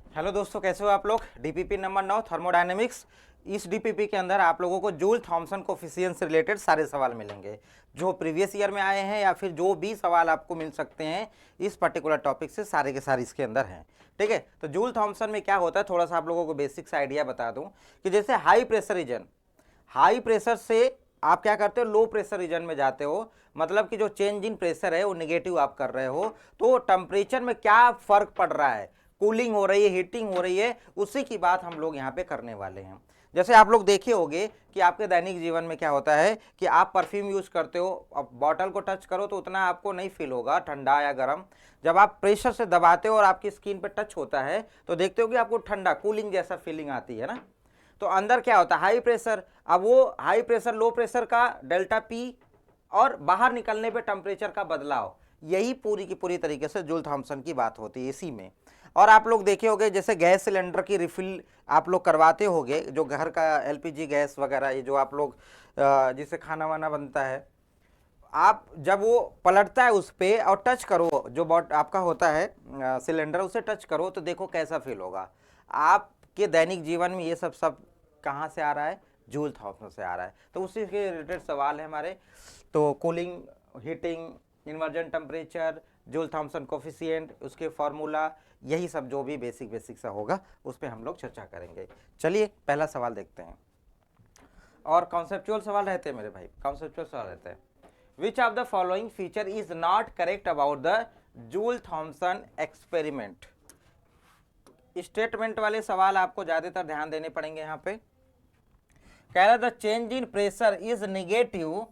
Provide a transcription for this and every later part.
Hello दोस्तों, कैसे हो आप लोग। DPP number 9 thermodynamics. इस डीपीपी के अंदर आप लोगों को जूल थॉमसन कोफिशिएंट से रिलेटेड सारे सवाल मिलेंगे जो प्रीवियस ईयर में आए हैं, या फिर जो भी सवाल आपको मिल सकते हैं इस पर्टिकुलर टॉपिक से, सारे के सारे इसके अंदर हैं। ठीक है, तो जूल थॉमसन में क्या होता है, थोड़ा सा आप लोगों को बेसिक्स आइडिया बता दूं कि जैसे high pressure region, high pressure से आप क्या करते हो, लो प्रेशर रीजन में जाते हो, मतलब कि जो चेंज इन प्रेशर है वो नेगेटिव आप कर रहे हो, तो टेम्परेचर में क्या फर्क पड़ रहा है, कूलिंग हो रही है, हीटिंग हो रही है, उसी की बात हम लोग यहाँ पे करने वाले हैं। जैसे आप लोग देखे होंगे कि आपके दैनिक जीवन में क्या होता है कि आप परफ्यूम यूज करते हो, अब बॉटल को टच करो तो उतना आपको नहीं फील होगा ठंडा या गर्म। जब आप प्रेशर से दबाते हो और आपकी स्किन पे टच होता है तो देखते हो कि आपको ठंडा कूलिंग जैसा फीलिंग आती है ना। तो अंदर क्या होता है, हाई प्रेशर। अब वो हाई प्रेशर लो प्रेशर का डेल्टा पी और बाहर निकलने पे टेम्परेचर का बदलाव, यही पूरी की पूरी तरीके से जूल थॉमसन की बात होती है इसी में। और आप लोग देखे होंगे जैसे गैस सिलेंडर की रिफिल आप लोग करवाते होंगे, जो घर का एलपीजी गैस वगैरह, ये जो आप लोग जिससे खाना वाना बनता है, आप जब वो पलटता है उस पे और टच करो, जो बॉट आपका होता है सिलेंडर, उसे टच करो तो देखो कैसा फील होगा। आपके दैनिक जीवन में ये सब सब कहाँ से आ रहा है, जूल थॉमसन से आ रहा है। तो उसी के रिलेटेड सवाल है हमारे। तो cooling, heating, inversion temperature, Joule Thomson coefficient, उसके फार्मूला, यही सब जो भी बेसिक बेसिक सा होगा उस पर हम लोग चर्चा करेंगे। चलिए पहला सवाल देखते हैं। और कॉन्सेप्चुअल सवाल रहते हैं मेरे भाई, कॉन्सेप्चुअल सवाल रहते हैं। Which of the following feature is not correct about the Joule-Thomson experiment? Statement वाले सवाल आपको ज्यादातर ध्यान देने पड़ेंगे यहाँ पे। कह रहा the change in pressure is negative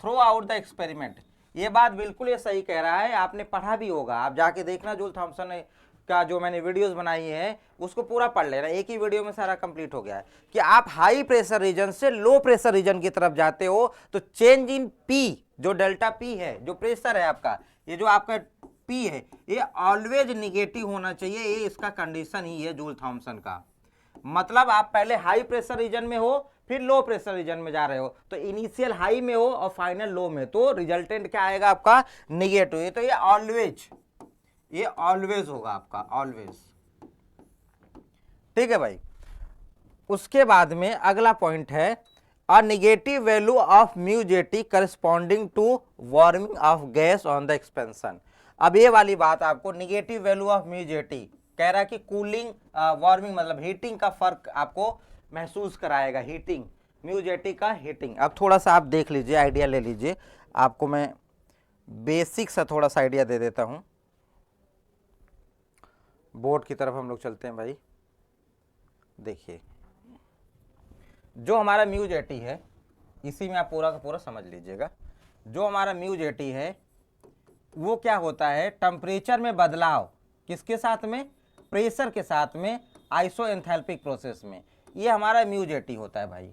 through out the experiment. ये बात बिल्कुल ये सही कह रहा है, आपने पढ़ा भी होगा, आप जाके देखना जूल थॉमसन का जो मैंने वीडियोस बनाई है उसको पूरा पढ़ लेना, एक ही वीडियो में सारा कंप्लीट हो गया है कि आप हाई प्रेशर रीजन से लो प्रेशर रीजन की तरफ जाते हो तो चेंज इन पी, जो डेल्टा पी है, जो प्रेशर है आपका, ये जो आपका पी है, ये ऑलवेज निगेटिव होना चाहिए। ये इसका कंडीशन ही है जूल थॉमसन का। मतलब आप पहले हाई प्रेशर रीजन में हो, फिर लो प्रेशर रीजन में जा रहे हो, तो इनिशियल हाई में हो और फाइनल लो में, तो रिजल्टेंट क्या आएगा आपका, निगेटिव। तो ये ऑलवेज होगा आपका, ऑलवेज। ठीक है भाई। उसके बाद में अगला पॉइंट है a negative value of mu JT corresponding to warming of gas on the expansion. अब ये वाली बात आपको, negative value of mu JT कह रहा है कि कूलिंग वार्मिंग मतलब हीटिंग का फर्क आपको महसूस कराएगा, हीटिंग, म्यू जेटी का हीटिंग। अब थोड़ा सा आप देख लीजिए, आइडिया ले लीजिए, आपको मैं बेसिक सा थोड़ा सा आइडिया दे देता हूं। बोर्ड की तरफ हम लोग चलते हैं भाई। देखिए जो हमारा म्यू जेटी है, इसी में आप पूरा का पूरा समझ लीजिएगा। जो हमारा म्यू जेटी है वो क्या होता है, टेम्परेचर में बदलाव किसके साथ में, प्रेशर के साथ में, आइसोएंथैल्पिक प्रोसेस में, ये हमारा म्यू जेटी होता है भाई।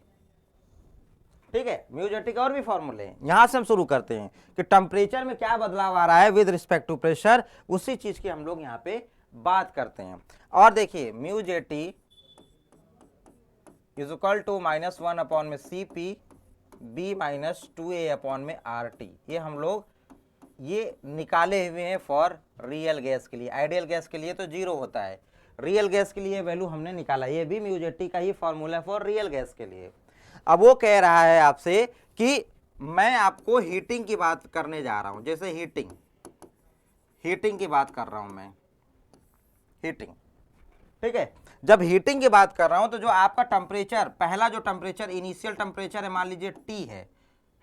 ठीक है, म्यू जेटी का और भी फॉर्मूले हैं, यहां से हम शुरू करते हैं कि टेम्परेचर में क्या बदलाव आ रहा है विद रिस्पेक्ट टू प्रेशर, उसी चीज की हम लोग यहाँ पे बात करते हैं। और देखिए mu JT is equal to -1 upon में C P B -2a upon में आर टी। ये हम लोग ये निकाले हुए हैं फॉर रियल गैस के लिए। आइडियल गैस के लिए तो 0 होता है, रियल गैस के लिए वैल्यू हमने निकाला, ये भी म्यू जेटी का ही फॉर्मूला है फॉर रियल गैस के लिए। अब वो कह रहा है आपसे कि मैं आपको हीटिंग की बात करने जा रहा हूं, जैसे हीटिंग की बात कर रहा हूं मैं, हीटिंग। ठीक है, जब हीटिंग की बात कर रहा हूं तो जो आपका टेम्परेचर, पहला जो टेम्परेचर इनिशियल टेम्परेचर है, मान लीजिए टी है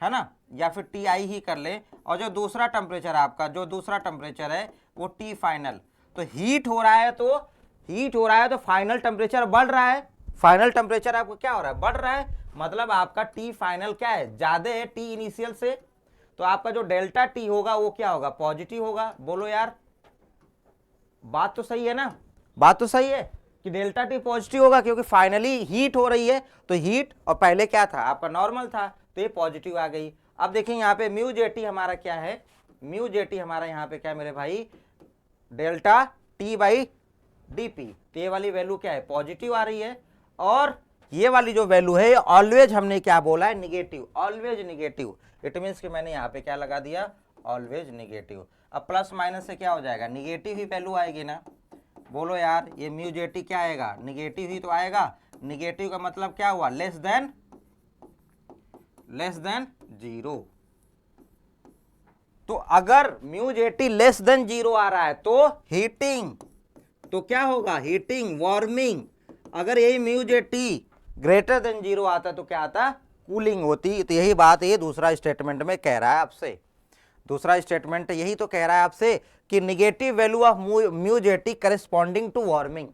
ना, या फिर टी आई ही कर ले, और जो दूसरा टेम्परेचर आपका, जो दूसरा टेम्परेचर है वो टी फाइनल। तो हीट हो रहा है तो फाइनल टेम्परेचर बढ़ रहा है, फाइनल टेम्परेचर आपको क्या हो रहा है, बढ़ रहा है, मतलब आपका टी फाइनल क्या है, ज्यादा है टी इनिशियल से, तो आपका जो डेल्टा टी होगा वो क्या होगा, पॉजिटिव होगा। बोलो यार, बात तो सही है ना, बात तो सही है कि डेल्टा टी पॉजिटिव होगा, क्योंकि फाइनली हीट हो रही है, तो हीट, और पहले क्या था आपका नॉर्मल था, तो ये पॉजिटिव आ गई। अब देखिए यहाँ पे म्यू जेटी हमारा क्या है, म्यू जेटी हमारा यहाँ पे क्या है मेरे भाई, डेल्टा टी बाई डीपी, तो ये वाली वैल्यू क्या है, पॉजिटिव आ रही है। और ये वाली जो वैल्यू है ऑलवेज हमने क्या बोला है, negative, always negative. It means कि मैंने यहाँ पे क्या लगा दिया, ऑलवेज निगेटिव। अब प्लस माइनस से क्या हो जाएगा, निगेटिव ही वैल्यू आएगी ना, बोलो यार, ये म्यू जे टी क्या आएगा, निगेटिव ही तो आएगा। निगेटिव का मतलब क्या हुआ, लेस देन जीरो। तो अगर mu J T less than zero आ रहा है तो हीटिंग, तो क्या होगा, हीटिंग, वार्मिंग। अगर यही mu J T greater than zero आता तो क्या आता, कूलिंग होती। तो यही बात ये दूसरा स्टेटमेंट में कह रहा है आपसे। दूसरा स्टेटमेंट यही तो कह रहा है आपसे कि negative value of mu J T corresponding to warming.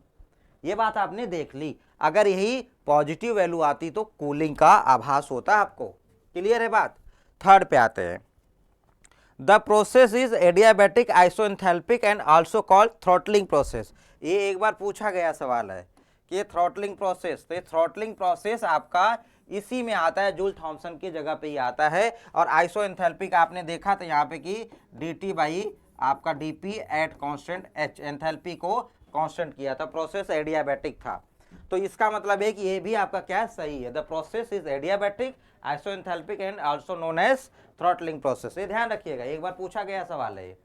ये बात आपने देख ली। अगर यही पॉजिटिव वैल्यू आती तो कूलिंग का आभास होता आपको। क्लियर है बात। थर्ड पे आते हैं। The process is adiabatic isoenthalpic and also called throttling process. ये एक बार पूछा गया सवाल है कि थ्रॉटलिंग प्रोसेस, तो ये थ्रॉटलिंग प्रोसेस आपका इसी में आता है, जूल थॉमसन की जगह पे ही आता है। और आइसोएंथैल्पिक आपने देखा था यहाँ पे कि dt बाई आपका dp at constant h, enthalpy को कांस्टेंट किया था, प्रोसेस एडियाबैटिक था। तो इसका मतलब है कि ये भी आपका क्या सही है, the process is adiabatic isoenthalpic and also known as throttling process. ये ध्यान रखिएगा, एक बार पूछा गया सवाल है ये।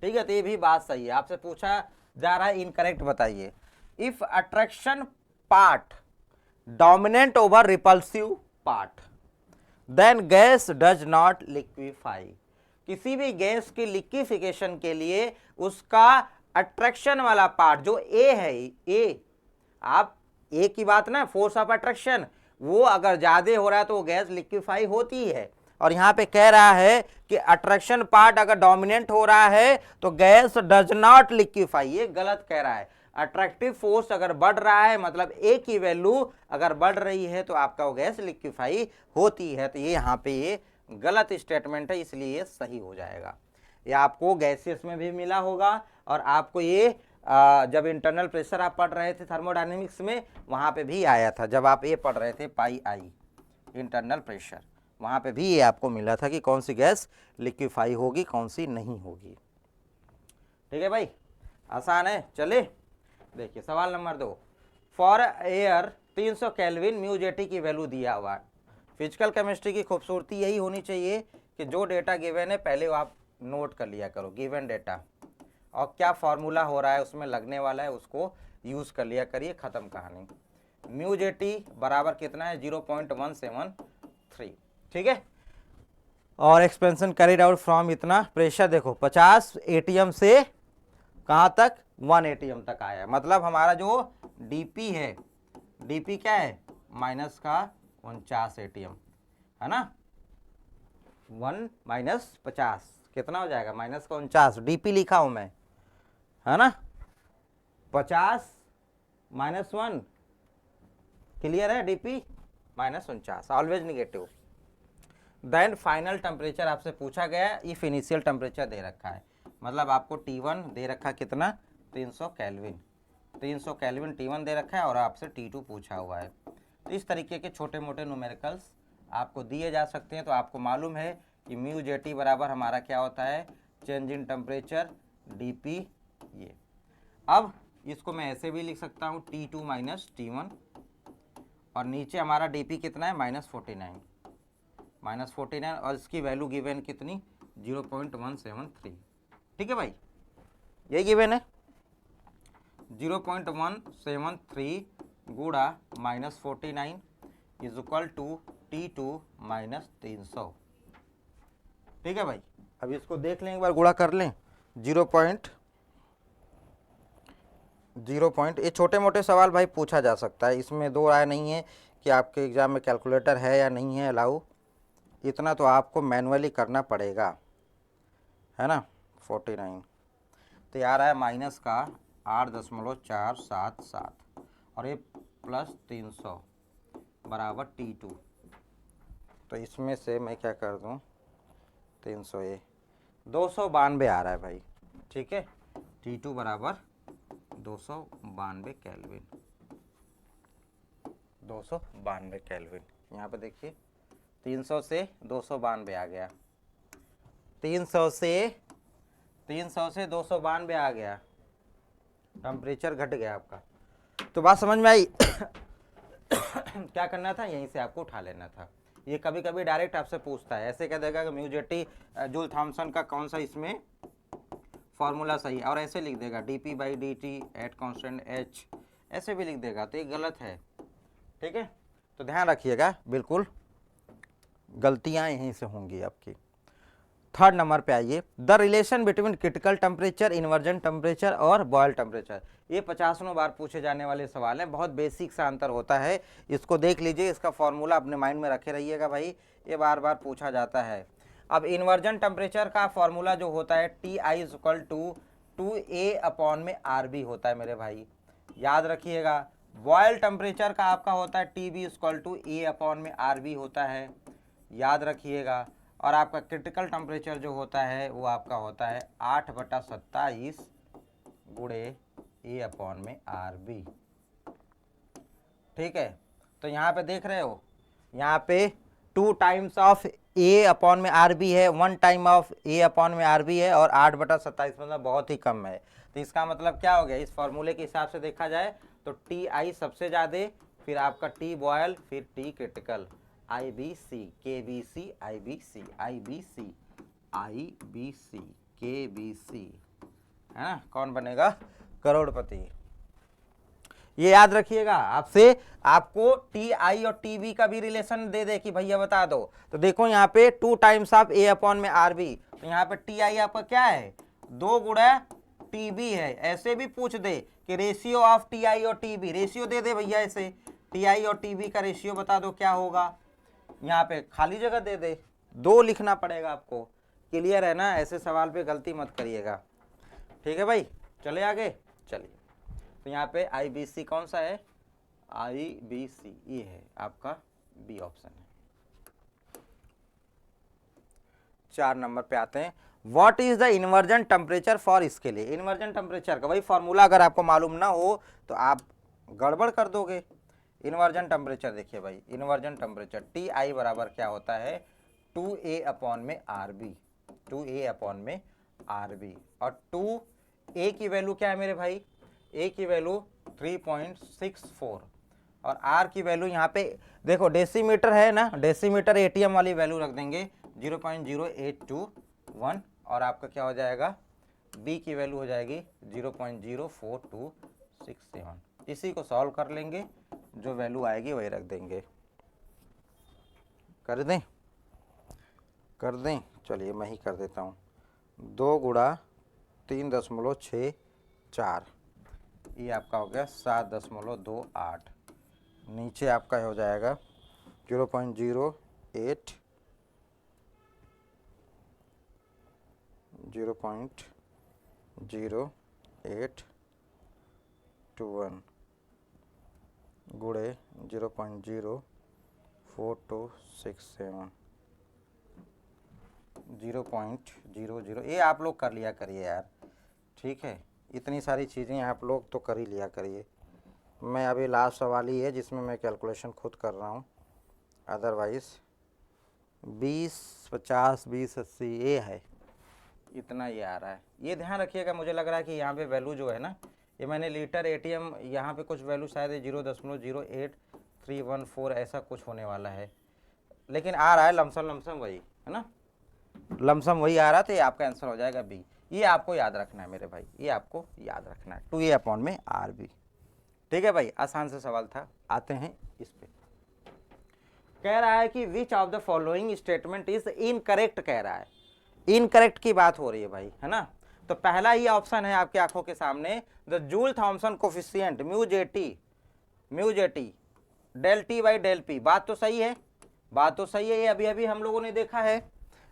ठीक है, तो ये भी बात सही है, आपसे पूछा जा रहा है, इनकरेक्ट बताइए। If attraction part dominant over repulsive part then gas does not liquefy. किसी भी गैस की लिक्विफिकेशन के लिए उसका अट्रैक्शन वाला पार्ट जो ए है, ए, आप ए की बात ना, फोर्स ऑफ अट्रैक्शन, वो अगर ज्यादा हो रहा है तो वो गैस लिक्विफाई होती है। और यहां पे कह रहा है कि अट्रैक्शन पार्ट अगर डोमिनेंट हो रहा है तो गैस डज नॉट लिक्विफाई। ये गलत कह रहा है। अट्रैक्टिव फोर्स अगर बढ़ रहा है मतलब ए की वैल्यू अगर बढ़ रही है तो आपका वो गैस लिक्विफाई होती है। तो ये यहाँ पे ये गलत स्टेटमेंट है, इसलिए ये सही हो जाएगा। ये आपको गैसेस में भी मिला होगा और आपको ये जब इंटरनल प्रेशर आप पढ़ रहे थे थर्मोडायनेमिक्स में वहाँ पे भी आया था, जब आप ये पढ़ रहे थे पाई आई इंटरनल प्रेशर, वहाँ पे भी ये आपको मिला था कि कौन सी गैस लिक्विफाई होगी कौन सी नहीं होगी। ठीक है भाई, आसान है। चले देखिए सवाल number 2। For air 300 kelvin mu J T की वैल्यू दिया हुआ है। फिजिकल केमिस्ट्री की खूबसूरती यही होनी चाहिए कि जो डेटा गिवन है पहले वो आप नोट कर लिया करो, गिवन डेटा, और क्या फॉर्मूला हो रहा है उसमें लगने वाला है उसको यूज़ कर लिया करिए, ख़त्म कहानी। म्यू जे टी बराबर कितना है, 0.173। ठीक है, और एक्सपेंशन कैरिड आउट फ्रॉम इतना, प्रेशर देखो 50 एटीएम से कहाँ तक, 1 एटीएम तक आया। मतलब हमारा जो डीपी है, डीपी क्या है, माइनस का 49 एटीएम है ना, 1 माइनस 50 कितना हो जाएगा, माइनस का 49। डीपी लिखा हूं मैं, है ना, 50 माइनस 1, क्लियर है, DP minus 49, always negative. Then final temperature आपसे पूछा गया, इफ इनिशियल टेम्परेचर दे रखा है, मतलब आपको T1 दे रखा कितना, 300 केल्विन, 300 केल्विन T1 दे रखा है और आपसे T2 पूछा हुआ है। तो इस तरीके के छोटे मोटे न्यूमेरिकल्स आपको दिए जा सकते हैं। तो आपको मालूम है कि म्यू जे टी बराबर हमारा क्या होता है, चेंज इन टेम्परेचर dP। ये अब इसको मैं ऐसे भी लिख सकता हूँ T2 माइनस T1, और नीचे हमारा dP कितना है, -49, और इसकी वैल्यू गिवन कितनी, 0.173। ठीक है भाई, ये गिवन है 0.173 गुड़ा -49 is equal to T2 minus 300। ठीक है भाई, अब इसको देख लें एक बार, गुणा कर लें 0.0 ये छोटे मोटे सवाल भाई पूछा जा सकता है, इसमें दो राय नहीं है कि आपके एग्जाम में कैलकुलेटर है या नहीं है अलाउ, इतना तो आपको मैनुअली करना पड़ेगा, है ना। 49 तो यार है माइनस का 8.477 और ये प्लस 300 बराबर T2। तो इसमें से मैं क्या कर दूं, 300 ये 292 आ रहा है भाई। ठीक है, T2 बराबर 292 केल्विन, 292 केल्विन। यहाँ पे देखिए 300 से 292 आ गया, 300 से 292 आ गया, टेम्परेचर घट गया आपका। तो बात समझ में आई। क्या करना था, यहीं से आपको उठा लेना था। ये कभी कभी डायरेक्ट आपसे पूछता है, ऐसे कह देगा कि mu J T joule Thompson का कौन सा इसमें फॉर्मूला सही है। और ऐसे लिख देगा dp/dt एट कांस्टेंट h, ऐसे भी लिख देगा तो ये गलत है। ठीक है, तो ध्यान रखिएगा, बिल्कुल गलतियां यहीं से होंगी आपकी। थर्ड नंबर पे आइए, the relation between critical temperature, inversion temperature और बॉयल टेम्परेचर। ये 50 बार पूछे जाने वाले सवाल है, बहुत बेसिक सा अंतर होता है, इसको देख लीजिए, इसका फॉर्मूला अपने माइंड में रखे रहिएगा भाई, ये बार बार पूछा जाता है। अब इन्वर्जन टेम्परेचर का फॉर्मूला जो होता है Ti equal to 2A upon में RB होता है मेरे भाई, याद रखिएगा। बॉयल टेम्परेचर का आपका होता है TB equal to A upon में RB होता है, याद रखिएगा। और आपका क्रिटिकल टेम्परेचर जो होता है वो आपका होता है 8/27 गुणे A अपॉन में RB। ठीक है, तो यहाँ पे देख रहे हो, यहाँ पे 2 टाइम्स ऑफ A अपॉन में RB है, 1 टाइम ऑफ A अपॉन में RB है, और 8/27 मतलब बहुत ही कम है। तो इसका मतलब क्या हो गया, इस फॉर्मूले के हिसाब से देखा जाए तो Ti सबसे ज़्यादा, फिर आपका T बॉयल, फिर T critical, IBC, KBC, IBC, IBC, IBC, KBC, है ना, कौन बनेगा करोड़पति। ये याद रखिएगा, आपसे आपको Ti और Tb का भी रिलेशन दे दे कि भैया बता दो, तो देखो यहाँ पे 2 टाइम्स ऑफ A अपॉन में RB, तो यहाँ पे Ti आपका क्या है 2 गुणा Tb है। ऐसे भी पूछ दे कि रेशियो ऑफ Ti और Tb, रेशियो दे दे भैया, ऐसे Ti और Tb का रेशियो बता दो क्या होगा, यहाँ पे खाली जगह दे दे, 2 लिखना पड़ेगा आपको। क्लियर है ना, ऐसे सवाल पे गलती मत करिएगा। ठीक है भाई, चले आगे, चलिए। तो यहाँ पे IBC कौन सा है, IBC ये है आपका बी ऑप्शन है। 4 नंबर पे आते हैं, what is the inversion temperature for, इसके लिए इन्वर्जन टेम्परेचर का वही फॉर्मूला अगर आपको मालूम ना हो तो आप गड़बड़ कर दोगे। इन्वर्जन टेम्परेचर देखिए भाई, इन्वर्जन टेम्परेचर Ti बराबर क्या होता है 2A अपॉन में RB, 2A अपॉन में RB, और 2A की वैल्यू क्या है मेरे भाई, A की वैल्यू 3.64, और R की वैल्यू यहाँ पे देखो डेसीमीटर है ना, डेसीमीटर ATM वाली वैल्यू रख देंगे 0.0821, और आपका क्या हो जाएगा B की वैल्यू हो जाएगी 0.04267। इसी को सॉल्व कर लेंगे, जो वैल्यू आएगी वही रख देंगे। कर दें, कर दें, चलिए मैं ही कर देता हूँ। 2 गुणा 3.64, ये आपका हो गया 7.28, नीचे आपका हो जाएगा 0.08 0.0821 गुणे 0.04267, 0.00, ये आप लोग कर लिया करिए यार। ठीक है, इतनी सारी चीज़ें आप लोग तो कर ही लिया करिए। मैं अभी लास्ट सवाल ही है जिसमें मैं कैलकुलेशन खुद कर रहा हूँ, अदरवाइज़ 20, 50, 20, 80 ये है, इतना ये आ रहा है। ये ध्यान रखिएगा, मुझे लग रहा है कि यहाँ पे वैल्यू जो है ना, ये मैंने लीटर ATM, यहाँ पे कुछ वैल्यू शायद 0.08314 ऐसा कुछ होने वाला है, लेकिन आ रहा है लमसम वही है ना, लमसम वही आ रहा था। ये आपका आंसर हो जाएगा B। ये आपको याद रखना है मेरे भाई, ये आपको याद रखना है 2A अपॉन में RB। ठीक है भाई, आसान से सवाल था। आते हैं इस पे, कह रहा है कि which of the following statement is incorrect, कह रहा है इनकरेक्ट की बात हो रही है भाई, है ना। तो पहला ही ऑप्शन है आपकी आंखों के सामने, the Joule Thomson coefficient mu JT del T by del P, बात तो सही है, बात तो सही है, ये अभी अभी हम लोगों ने देखा है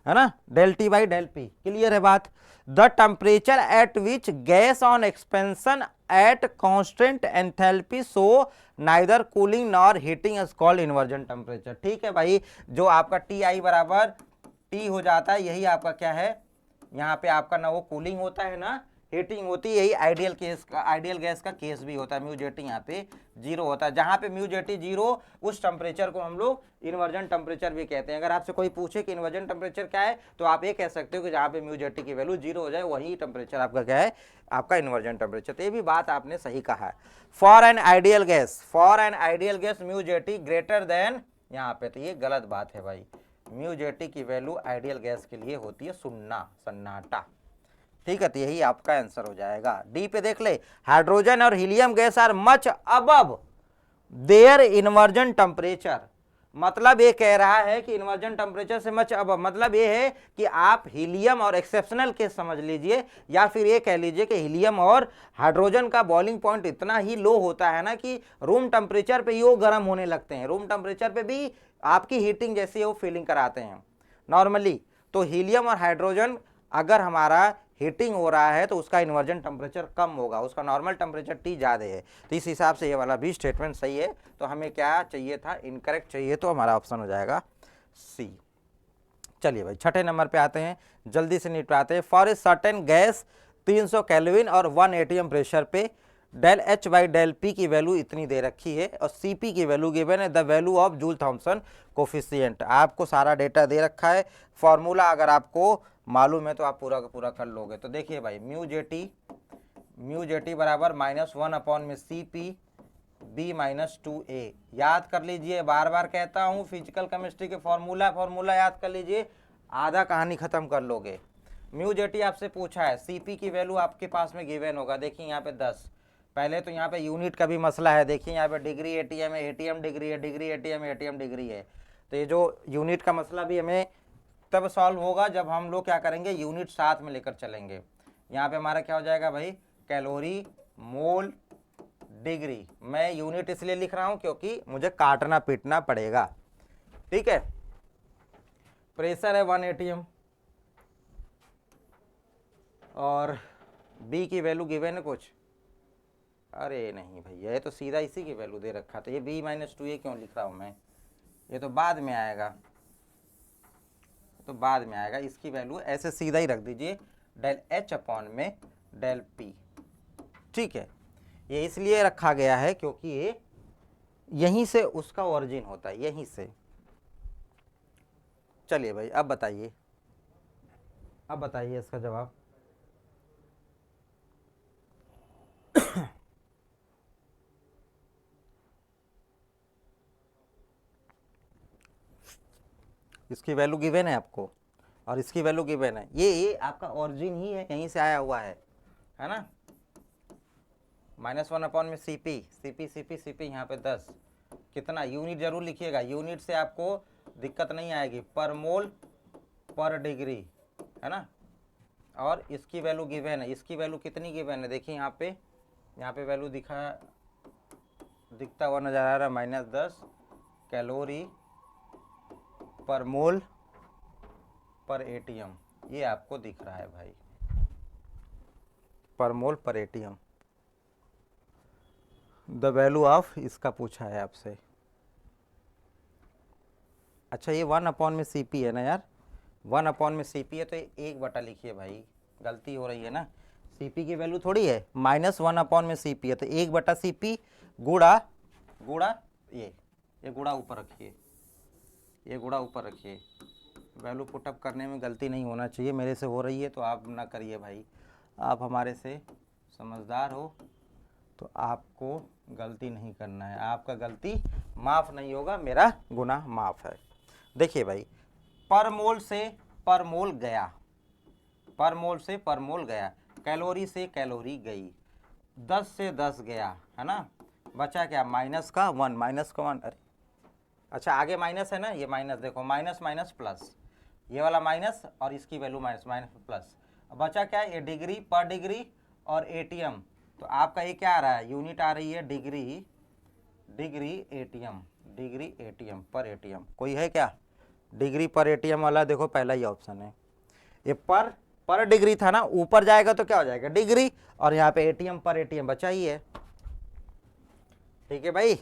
ना, del T by del P, clear है बात। The temperature at which gas on expansion at constant enthalpy so neither cooling nor heating is called inversion temperature. ठीक है भाई, जो आपका Ti बराबर T हो जाता है, यही आपका क्या है, यहाँ पे आपका ना वो कूलिंग होता है ना हीटिंग होती है, यही आइडियल केस का, आइडियल गैस का केस भी होता है। म्यू जेटी यहाँ पे 0 होता है, जहाँ पे म्यू जेटी 0 उस टेम्परेचर को हम लोग इन्वर्जन टेम्परेचर भी कहते हैं। अगर आपसे कोई पूछे कि इन्वर्जन टेम्परेचर क्या है, तो आप ये कह सकते हो कि जहाँ पे म्यू जेटी की वैल्यू 0 हो जाए वही टेम्परेचर आपका क्या है, आपका इन्वर्जन टेम्परेचर। तो ये भी बात आपने सही कहा है। For an ideal gas mu jetty greater than, यहाँ पे तो ये गलत बात है भाई, म्यू जेटी की वैल्यू आइडियल गैस के लिए होती है 0, सन्नाटा। ठीक है, तो यही आपका आंसर हो जाएगा। डी पे देख ले, हाइड्रोजन और helium gas are much above their inversion temperature. मतलब ये कह रहा है कि इन्वर्जन टेम्परेचर से मच अबव, मतलब ये है कि आप हीलियम और एक्सेप्शनल केस समझ लीजिए, या फिर ये कह लीजिए कि हीलियम और हाइड्रोजन का बॉइलिंग पॉइंट इतना ही लो होता है ना कि रूम टेम्परेचर पे ही वो गर्म होने लगते हैं, रूम टेम्परेचर पे भी आपकी हीटिंग जैसी वो फीलिंग कराते हैं नॉर्मली। तो हीलियम और हाइड्रोजन अगर हमारा हीटिंग हो रहा है तो उसका इन्वर्जन टेम्परेचर कम होगा, उसका नॉर्मल टेम्परेचर T ज़्यादा है, तो इस हिसाब से ये वाला भी स्टेटमेंट सही है। तो हमें क्या चाहिए था, इनकरेक्ट चाहिए, तो हमारा ऑप्शन हो जाएगा C। चलिए भाई छठे नंबर पे आते हैं, जल्दी से निपटाते हैं। For a certain gas 300 kelvin और 1 एटीएम प्रेशर पे del H by del P की वैल्यू इतनी दे रखी है और सी पी की वैल्यू गिवन है, the value of Joule Thomson coefficient. आपको सारा डेटा दे रखा है, फॉर्मूला अगर आपको मालूम है तो आप पूरा का पूरा कर लोगे। तो देखिए भाई म्यू जे टी बराबर -1 अपॉन में सी पी बी -2a। याद कर लीजिए, बार बार कहता हूँ फिजिकल केमिस्ट्री के फॉर्मूला याद कर लीजिए, आधा कहानी खत्म कर लोगे। म्यू जे टी आपसे पूछा है, सीपी की वैल्यू आपके पास में गिवन होगा, देखिए यहाँ पे 10। पहले तो यहाँ पे यूनिट का भी मसला है, देखिए यहाँ पे डिग्री एटीएम है, एटीएम डिग्री है, डिग्री एटीएम है, एटीएम डिग्री है। तो ये जो यूनिट का मसला भी हमें तब सॉल्व होगा जब हम लोग क्या करेंगे, यूनिट साथ में लेकर चलेंगे। यहाँ पे हमारा क्या हो जाएगा भाई, कैलोरी मोल डिग्री। मैं यूनिट इसलिए लिख रहा हूं क्योंकि मुझे काटना पीटना पड़ेगा, ठीक है। प्रेशर है 1 एटीएम और बी की वैल्यू गिवन है कुछ, अरे नहीं भैया ये तो सीधा इसी की वैल्यू दे रखा, तो ये b -2a क्यों लिख रहा हूं मैं, ये तो बाद में आएगा, तो बाद में आएगा। इसकी वैल्यू ऐसे सीधा ही रख दीजिए, डेल एच अपॉन में डेल पी, ठीक है। ये इसलिए रखा गया है क्योंकि ये यहीं से उसका ओरिजिन होता है, यहीं से। चलिए भाई अब बताइए, अब बताइए इसका जवाब। इसकी वैल्यू गिवन है आपको और इसकी वैल्यू गिवन है, ये आपका ओरिजिन ही है, यहीं से आया हुआ है ना। -1 अपॉन में सीपी यहाँ पे 10, कितना यूनिट जरूर लिखिएगा, यूनिट से आपको दिक्कत नहीं आएगी, पर मोल पर डिग्री है ना। और इसकी वैल्यू गिवन है, इसकी वैल्यू कितनी गिवन है, देखिए यहाँ पे वैल्यू दिखता हुआ नजर आ रहा है, -10 कैलोरी पर मोल पर एटीएम, ये आपको दिख रहा है भाई, पर मोल पर एटीएम। द वैल्यू ऑफ इसका पूछा है आपसे। अच्छा ये 1 अपॉन में सीपी है ना यार, 1 अपॉन में सीपी है तो ये 1 बटा लिखिए भाई, गलती हो रही है ना, सीपी की वैल्यू थोड़ी है, -1 अपॉन में सीपी है तो 1 बटा सीपी गुड़ा ये गुड़ा ऊपर रखिए, ये गुड़ा ऊपर रखिए। वैल्यू पुटअप करने में गलती नहीं होना चाहिए, मेरे से हो रही है तो आप ना करिए भाई, आप हमारे से समझदार हो तो आपको गलती नहीं करना है, आपका गलती माफ़ नहीं होगा, मेरा गुनाह माफ़ है। देखिए भाई पर मोल से पर मोल गया, पर मोल से पर मोल गया, कैलोरी से कैलोरी गई, 10 से 10 गया है ना, बचा क्या -1, अरे अच्छा आगे माइनस है ना, ये माइनस देखो, माइनस प्लस, ये वाला माइनस और इसकी वैल्यू माइनस प्लस, बचा क्या, ये डिग्री पर डिग्री और एटीएम। तो आपका ये क्या आ रहा है, यूनिट आ रही है डिग्री एटीएम पर एटीएम। कोई है क्या डिग्री पर एटीएम वाला, देखो पहला ही ऑप्शन है, ये पर डिग्री था ना, ऊपर जाएगा तो क्या हो जाएगा डिग्री, और यहाँ पे एटीएम पर एटीएम बचा ही है, ठीक है भाई।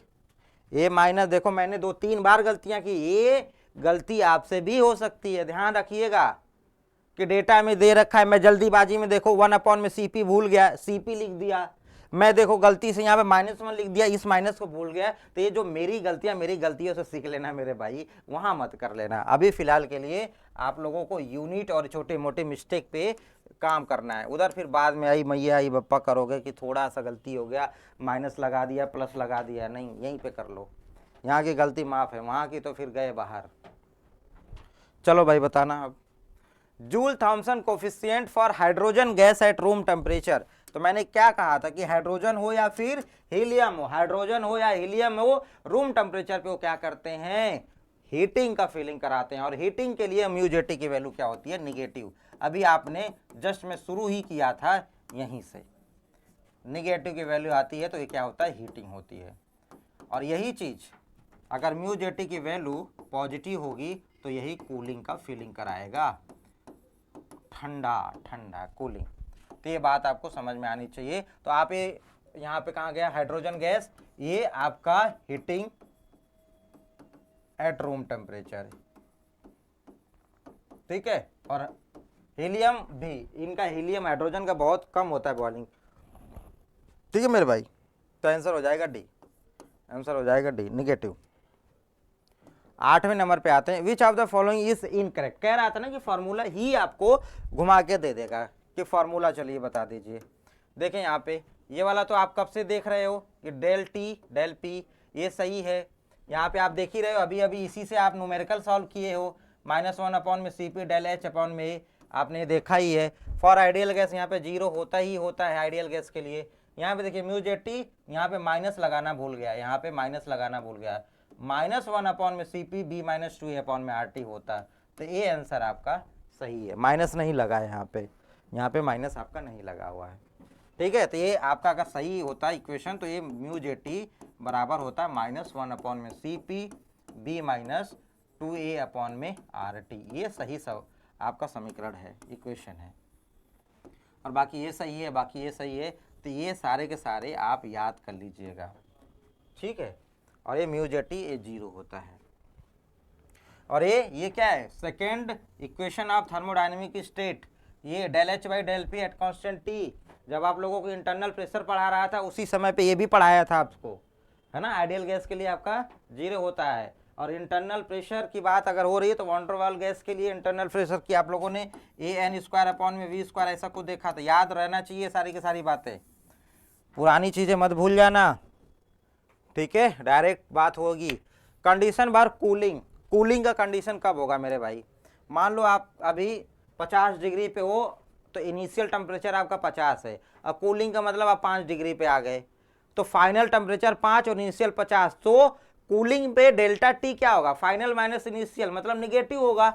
ये माइनस देखो मैंने 2-3 बार गलतियां की, ये गलती आपसे भी हो सकती है, ध्यान रखिएगा कि डेटा में दे रखा है, मैं जल्दीबाजी में देखो 1 अपॉन में सीपी भूल गया, सीपी लिख दिया, मैं देखो गलती से यहाँ पे -1 लिख दिया, इस माइनस को भूल गया। तो ये जो मेरी गलतियों से सीख लेना मेरे भाई, वहाँ मत कर लेना। अभी फिलहाल के लिए आप लोगों को यूनिट और छोटे मोटे मिस्टेक पे काम करना है, उधर फिर बाद में आई मैया आई बप्पा करोगे कि थोड़ा सा गलती हो गया, माइनस लगा दिया प्लस लगा दिया, नहीं यहीं पे कर लो, यहाँ की गलती माफ़ है, वहाँ की तो फिर गए बाहर। चलो भाई बताना अब, Joule Thomson coefficient for hydrogen gas at room temperature. तो मैंने क्या कहा था कि हाइड्रोजन हो या फिर हीलियम हो, हाइड्रोजन हो या हीलियम हो, रूम टेम्परेचर पे वो क्या करते हैं, हीटिंग का फीलिंग कराते हैं। और हीटिंग के लिए म्यूजेटी की वैल्यू क्या होती है, निगेटिव। अभी आपने जस्ट में शुरू ही किया था यहीं से, निगेटिव की वैल्यू आती है तो ये क्या होता है, हीटिंग होती है। और यही चीज अगर म्यूजेटी की वैल्यू पॉजिटिव होगी तो यही कूलिंग का फीलिंग कराएगा, ठंडा ठंडा कूलिंग। तो ये बात आपको समझ में आनी चाहिए। तो आप ये यहाँ पे कहाँ गया, हाइड्रोजन गैस, ये आपका हीटिंग एट रूम टेम्परेचर, ठीक है। और हीलियम भी, इनका हीलियम हाइड्रोजन का बहुत कम होता है बॉइलिंग, ठीक है मेरे भाई। तो आंसर हो जाएगा डी, आंसर हो जाएगा डी, निगेटिव। 8वें नंबर पे आते हैं, which of the following is incorrect. कह रहा था ना कि फॉर्मूला ही आपको घुमा के दे देगा कि फॉर्मूला, चलिए बता दीजिए। देखें यहाँ पे ये वाला तो आप कब से देख रहे हो कि डेल टी डेल पी, ये सही है। यहाँ पे आप देख ही रहे हो, अभी अभी इसी से आप न्यूमेरिकल सॉल्व किए हो, -1 अपॉन में C P del H upon में, आपने देखा ही है। फॉर आइडियल गैस यहाँ पे 0 होता ही होता है आइडियल गैस के लिए। यहाँ पे देखिए म्यूजेटी, यहाँ पे माइनस लगाना भूल गया, यहाँ पे माइनस लगाना भूल गया, -1 अपॉन में सी पी बी -2 अपॉन में आर टी होता। तो ये आंसर आपका सही है, माइनस नहीं लगा है यहाँ पे माइनस आपका नहीं लगा हुआ है, ठीक है। तो ये आपका अगर सही होता इक्वेशन तो ये म्यूजेटी बराबर होता है -1 अपॉन में C P B -2a upon में आर टी। ये सही सब आपका समीकरण है, इक्वेशन है। और बाकी ये सही है, बाकी ये सही है। तो ये सारे के सारे आप याद कर लीजिएगा, ठीक है। और ये म्यूजेटी ये 0 होता है। और ये क्या है, second equation of thermodynamic state, ये del H by del P at constant T. जब आप लोगों को इंटरनल प्रेशर पढ़ा रहा था उसी समय पे ये भी पढ़ाया था आपको, है ना। आइडियल गैस के लिए आपका 0 होता है। और इंटरनल प्रेशर की बात अगर हो रही है तो वॉन डेर वाल गैस के लिए इंटरनल प्रेशर की आप लोगों ने AN² अपॉन में V² ऐसा कुछ देखा था, याद रहना चाहिए सारी की सारी बातें, पुरानी चीजें मत भूल जाना, ठीक है। डायरेक्ट बात होगी। कंडीशन बार कूलिंग, कूलिंग का कंडीशन कब होगा मेरे भाई, मान लो आप अभी 50 डिग्री पे हो तो इनिशियल टेम्परेचर आपका 50 है, अब कूलिंग का मतलब आप 5 डिग्री पे आ गए, तो फाइनल टेम्परेचर 5 और इनिशियल 50, तो कूलिंग पे डेल्टा टी क्या होगा, फाइनल माइनस इनिशियल, मतलब निगेटिव होगा।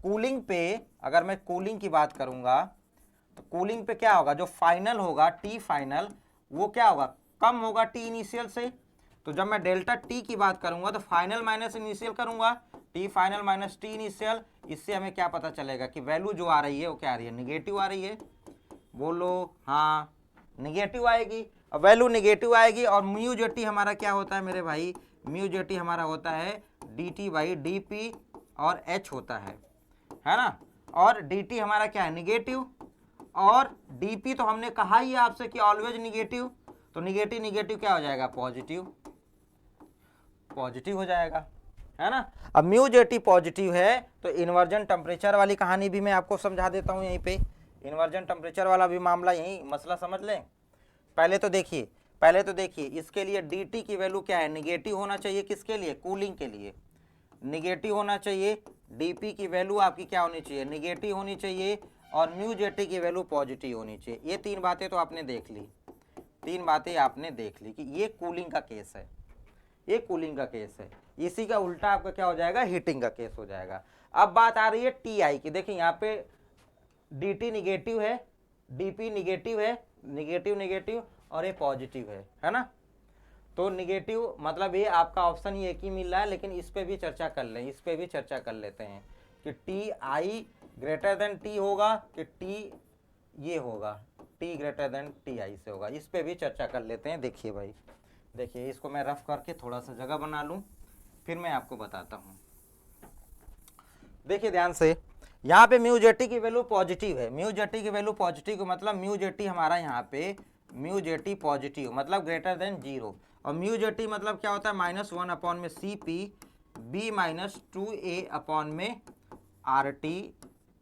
कूलिंग पे अगर मैं कूलिंग की बात करूंगा तो कूलिंग पे क्या होगा, जो फाइनल होगा टी फाइनल वो क्या होगा, कम होगा टी इनिशियल से। तो जब मैं डेल्टा टी की बात करूंगा तो फाइनल माइनस इनिशियल करूंगा, T final minus T initial. इससे हमें क्या पता चलेगा कि वैल्यू जो आ रही है वो क्या आ रही है, निगेटिव आ रही है। बोलो हाँ, निगेटिव आएगी। अब वैल्यू निगेटिव आएगी। और म्यू जे टी हमारा क्या होता है मेरे भाई, म्यू जे टी हमारा होता है D T by D P और एच होता है ना। और डी टी हमारा क्या है, निगेटिव, और डी पी तो हमने कहा ही आपसे कि ऑलवेज निगेटिव, तो निगेटिव निगेटिव क्या हो जाएगा, पॉजिटिव, पॉजिटिव हो जाएगा, है ना। अब म्यू जे टी पॉजिटिव है तो इन्वर्जन टेम्परेचर वाली कहानी भी मैं आपको समझा देता हूं यहीं पे। इन्वर्जन टेम्परेचर वाला भी मामला, यही मसला समझ लें। पहले तो देखिए इसके लिए डी टी की वैल्यू क्या है, निगेटिव होना चाहिए, किसके लिए, कूलिंग के लिए निगेटिव होना चाहिए। डीपी की वैल्यू आपकी क्या होनी चाहिए, निगेटिव होनी चाहिए। और म्यू जे टी की वैल्यू पॉजिटिव होनी चाहिए। ये 3 बातें तो आपने देख ली, 3 बातें आपने देख ली कि ये कूलिंग का केस है, ये कूलिंग का केस है। इसी का उल्टा आपका क्या हो जाएगा, हीटिंग का केस हो जाएगा। अब बात आ रही है टी आई की। देखिए यहाँ पे डी टी निगेटिव है, डीपी निगेटिव है, निगेटिव निगेटिव, और ये पॉजिटिव है ना। तो निगेटिव मतलब ये आपका ऑप्शन ही एक ही मिल रहा है, लेकिन इस पे भी चर्चा कर लें, इस पे भी चर्चा कर लेते हैं कि T I greater than T होगा कि टी ये होगा, T greater then T I से होगा, इस पे भी चर्चा कर लेते हैं। देखिए भाई, देखिए इसको मैं रफ करके थोड़ा सा जगह बना लूं, फिर मैं आपको बताता हूं। देखिए ध्यान से, यहाँ पे म्यू जे टी की वैल्यू पॉजिटिव है, म्यू जे टी की वैल्यू पॉजिटिव का मतलब म्यू जे टी हमारा यहाँ पे म्यू जे टी पॉजिटिव मतलब ग्रेटर देन 0, और म्यू जे टी मतलब क्या होता है, -1 अपॉन में C P B -2a upon में आर टी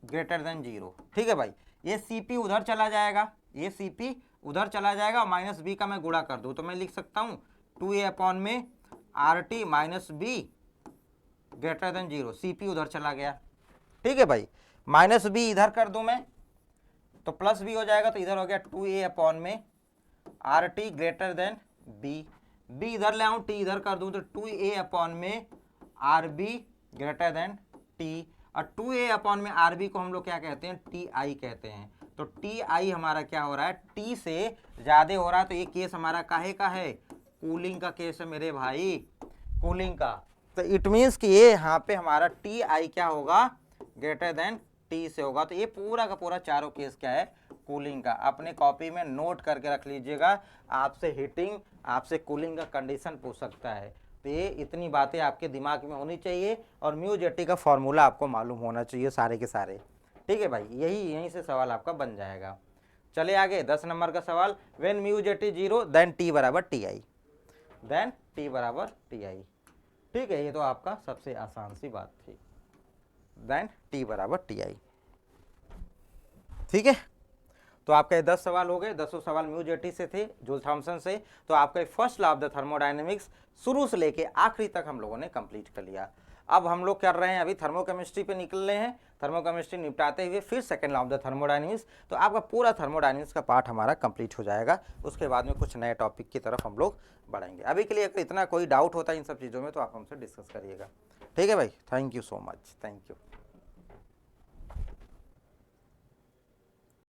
ग्रेटर देन 0, ठीक है भाई। ये सी पी उधर चला जाएगा, ये सी पी उधर चला जाएगा, माइनस बी का मैं गुणा कर दूं तो मैं लिख सकता हूं 2a अपॉन में R T minus b greater than 0, C P उधर चला गया, ठीक है भाई। माइनस बी इधर कर दूं मैं तो प्लस बी हो जाएगा, तो इधर हो गया 2a अपॉन में R T greater than b, b इधर ले आऊं टी इधर कर दूं तो 2a अपॉन में R B greater then T, और 2a अपॉन में आर बी को हम लोग क्या कहते हैं, टी आई कहते हैं। तो टी आई हमारा क्या हो रहा है, टी से ज्यादा हो रहा है, तो ये केस हमारा काहे का है, कूलिंग का केस है मेरे भाई, कूलिंग का। तो इट मीन्स कि ये यहाँ पे हमारा टी आई क्या होगा, ग्रेटर देन टी से होगा। तो ये पूरा का पूरा चारों केस क्या है, कूलिंग का। अपने कॉपी में नोट करके रख लीजिएगा, आपसे हीटिंग आपसे कूलिंग का कंडीशन पूछ सकता है। तो ये इतनी बातें आपके दिमाग में होनी चाहिए, और म्यू जेटी का फॉर्मूला आपको मालूम होना चाहिए सारे के सारे। ठीक है भाई, यहीं से सवाल आपका बन जाएगा। चले आगे 10 नंबर का सवाल, when mu JT 0 then T बराबर टी आई, देन टी बराबर टी आई। ठीक है, ये तो आपका सबसे आसान सी बात थी, देन टी बराबर टी आई। ठीक है, तो आपके 10 सवाल हो गए, 10 सवाल म्यू जेटी से थे, जूल थॉमसन से। तो आपका first law of the thermodynamics शुरू से लेके आखिरी तक हम लोगों ने कंप्लीट कर लिया। अब हम लोग कर रहे हैं, अभी थर्मोकेमिस्ट्री पे निकल रहे हैं, थर्मोकेमिस्ट्री निपटाते हुए फिर second law of the thermodynamics. तो आपका पूरा थर्मोडायनेमिक्स का पार्ट हमारा कंप्लीट हो जाएगा, उसके बाद में कुछ नए टॉपिक की तरफ हम लोग बढ़ेंगे। अभी के लिए अगर इतना कोई डाउट होता है इन सब चीज़ों में तो आप हमसे डिस्कस करिएगा। ठीक है भाई, thank you so much, thank you.